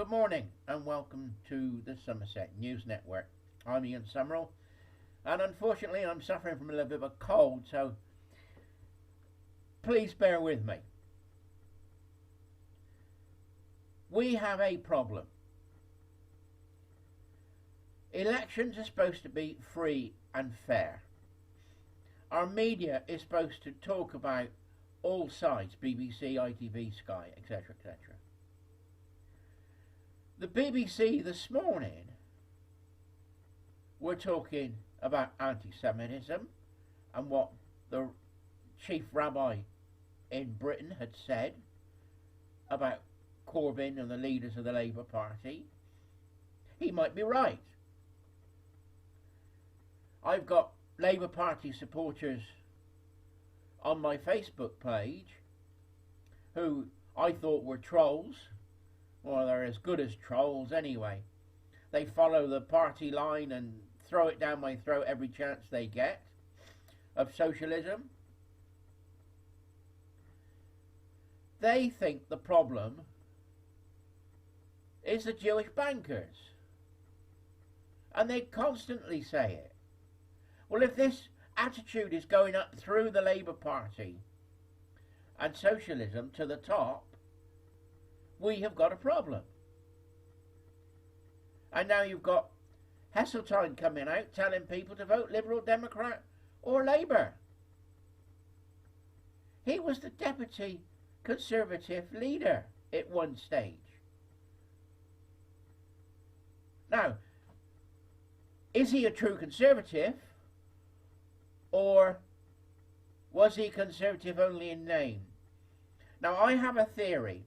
Good morning and welcome to the Somerset News Network. I'm Ian Summerall, and unfortunately I'm suffering from a little bit of a cold, so please bear with me. We have a problem. Elections are supposed to be free and fair. Our media is supposed to talk about all sides, BBC, ITV, Sky, etc., etc. The BBC this morning were talking about anti-Semitism and what the chief rabbi in Britain had said about Corbyn and the leaders of the Labour Party. He might be right. I've got Labour Party supporters on my Facebook page who I thought were trolls. Well, they're as good as trolls anyway. They follow the party line and throw it down my throat every chance they get of socialism. They think the problem is the Jewish bankers. And they constantly say it. Well, if this attitude is going up through the Labour Party and socialism to the top, we have got a problem. And now you've got Heseltine coming out telling people to vote Liberal, Democrat or Labour. He was the deputy Conservative leader at one stage. Now, is he a true Conservative, or was he Conservative only in name? Now, I have a theory,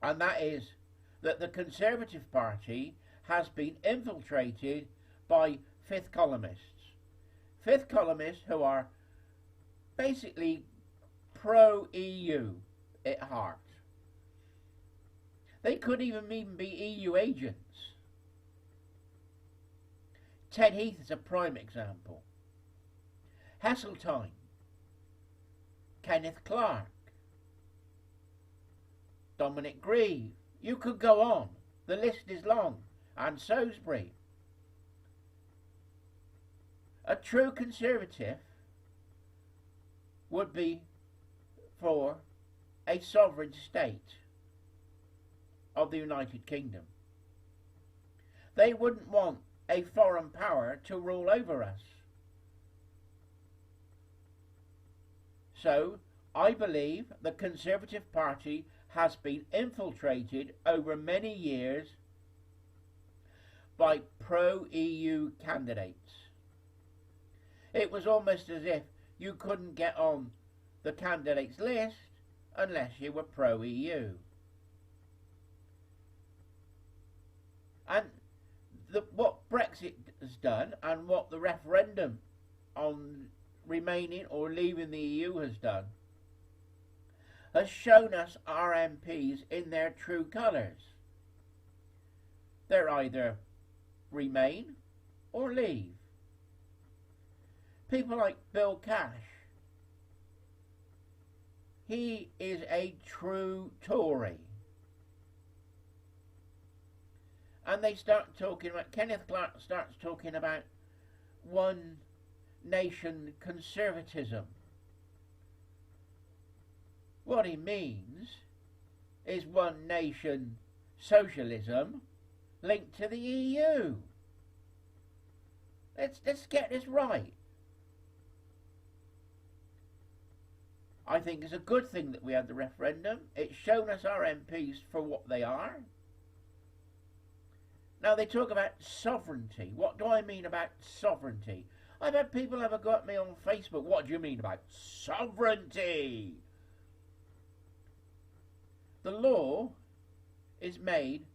and that is that the Conservative Party has been infiltrated by fifth columnists. Fifth columnists who are basically pro-EU at heart. They could even be EU agents. Ted Heath is a prime example. Heseltine, Kenneth Clarke, Dominic Grieve. You could go on. The list is long. And Salisbury. A true Conservative would be for a sovereign state of the United Kingdom. They wouldn't want a foreign power to rule over us. So, I believe the Conservative Party has been infiltrated over many years by pro-EU candidates. It was almost as if you couldn't get on the candidates list unless you were pro-EU. And what Brexit has done and what the referendum on remaining or leaving the EU has done has shown us our MPs in their true colours. They're either remain or leave. People like Bill Cash, he is a true Tory. And they start talking about, Kenneth Clarke starts talking about one nation conservatism. What he means is one nation socialism linked to the EU. Let's get this right. I think it's a good thing that we had the referendum. It's shown us our MPs for what they are. Now they talk about sovereignty. What do I mean about sovereignty? I've had people have a go at me on Facebook. What do you mean about sovereignty? The law is made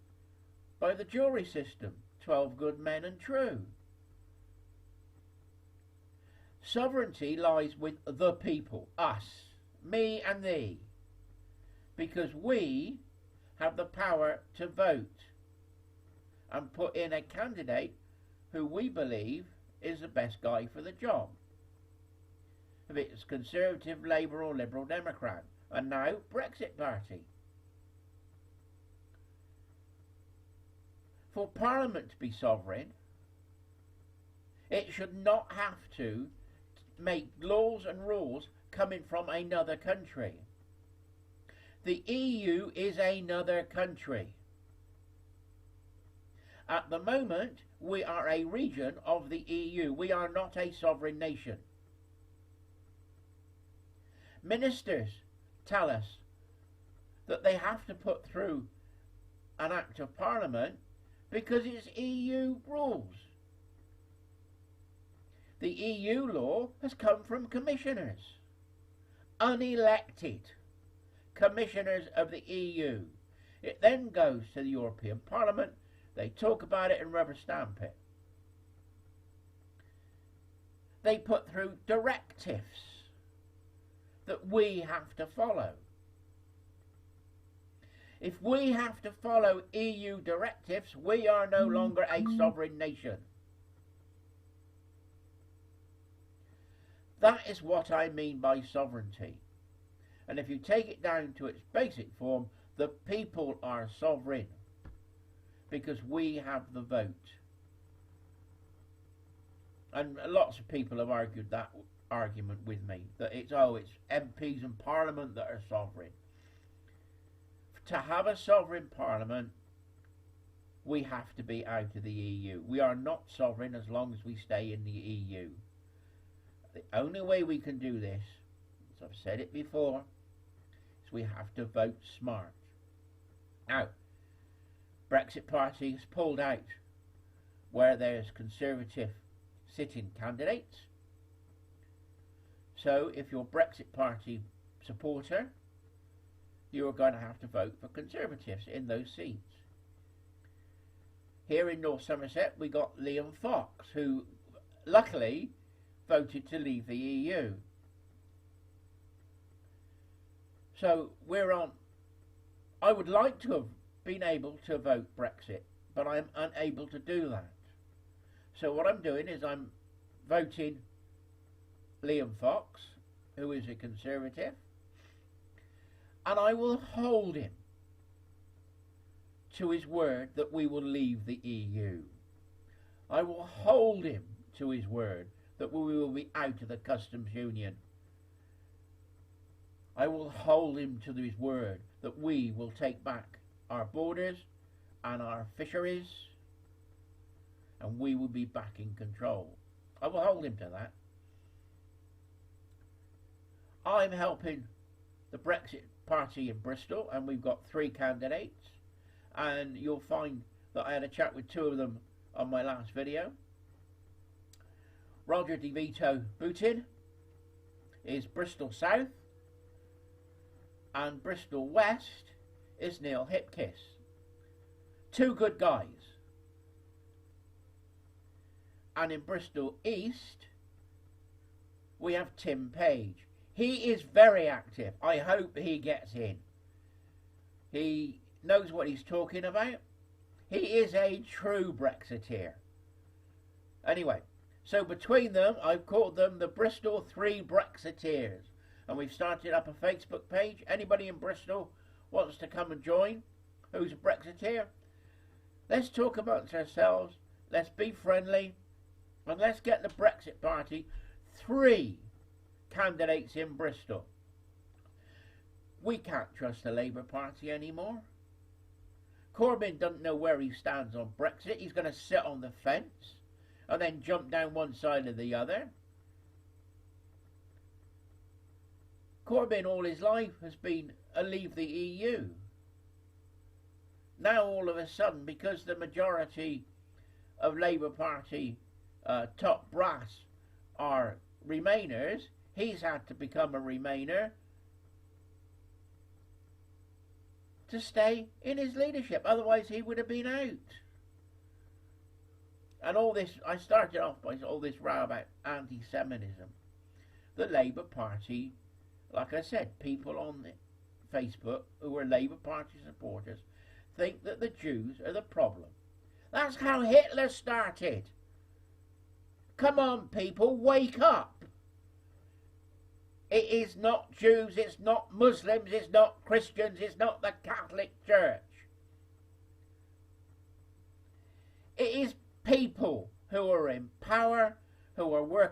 by the jury system, 12 good men and true. Sovereignty lies with the people, us, me and thee, because we have the power to vote and put in a candidate who we believe is the best guy for the job. If it's Conservative, Labour or Liberal Democrat. And now Brexit Party. for Parliament to be sovereign, it should not have to make laws and rules coming from another country. The EU is another country. At the moment, we are a region of the EU. We are not a sovereign nation. Ministers tell us that they have to put through an Act of Parliament because it's EU rules. The EU law has come from commissioners, unelected commissioners of the EU. It then goes to the European Parliament. They talk about it and rubber stamp it. They put through directives that we have to follow. If we have to follow EU directives, we are no longer a sovereign nation. That is what I mean by sovereignty. And if you take it down to its basic form, the people are sovereign because we have the vote. And lots of people have argued that argument with me, that it's MPs and Parliament that are sovereign. To have a sovereign Parliament, we have to be out of the EU. We are not sovereign as long as we stay in the EU. The only way we can do this, as I've said it before, is we have to vote smart. Now, Brexit Party has pulled out where there's Conservative sitting candidates. So if you're a Brexit Party supporter, you are going to have to vote for Conservatives in those seats. Here in North Somerset we got Liam Fox, who luckily voted to leave the EU. So we're on. I would like to have been able to vote Brexit, but I'm unable to do that. So what I'm doing is I'm voting Liam Fox, who is a Conservative, and I will hold him to his word that we will leave the EU. I will hold him to his word that we will be out of the customs union. I will hold him to his word that we will take back our borders and our fisheries, and we will be back in control. I will hold him to that. I'm helping the Brexit Party in Bristol, and we've got 3 candidates, and you'll find that I had a chat with 2 of them on my last video. Roger DeVito Bootin is Bristol South, and Bristol West is Neil Hipkiss. 2 good guys. And in Bristol East we have Tim Page. He is very active. I hope he gets in. He knows what he's talking about. He is a true Brexiteer. Anyway, so between them, I've called them the Bristol 3 Brexiteers. And we've started up a Facebook page. Anybody in Bristol wants to come and join, who's a Brexiteer, let's talk amongst ourselves. Let's be friendly. And let's get the Brexit Party 3 candidates in Bristol. We can't trust the Labour Party anymore. Corbyn doesn't know where he stands on Brexit. He's going to sit on the fence and then jump down one side or the other. Corbyn all his life has been a leave the EU. Now all of a sudden, because the majority of Labour Party top brass are Remainers, he's had to become a Remainer to stay in his leadership. Otherwise he would have been out. And all this, I started off by all this row about anti-Semitism. The Labour Party, like I said, people on Facebook who are Labour Party supporters think that the Jews are the problem. That's how Hitler started. Come on, people, wake up. It is not Jews, it's not Muslims, it's not Christians, it's not the Catholic Church.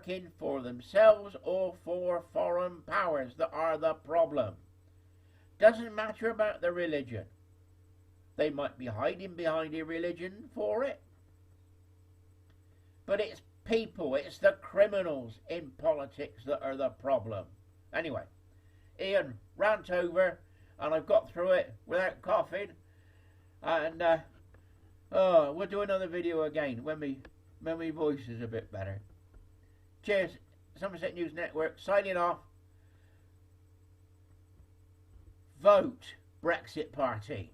working for themselves or for foreign powers that are the problem. Doesn't matter about the religion. They might be hiding behind a religion for it. But it's people, it's the criminals in politics that are the problem. Anyway, Ian, rant over, and I've got through it without coughing. And we'll do another video again when my voice is a bit better. Cheers, Somerset News Network, signing off. Vote Brexit Party.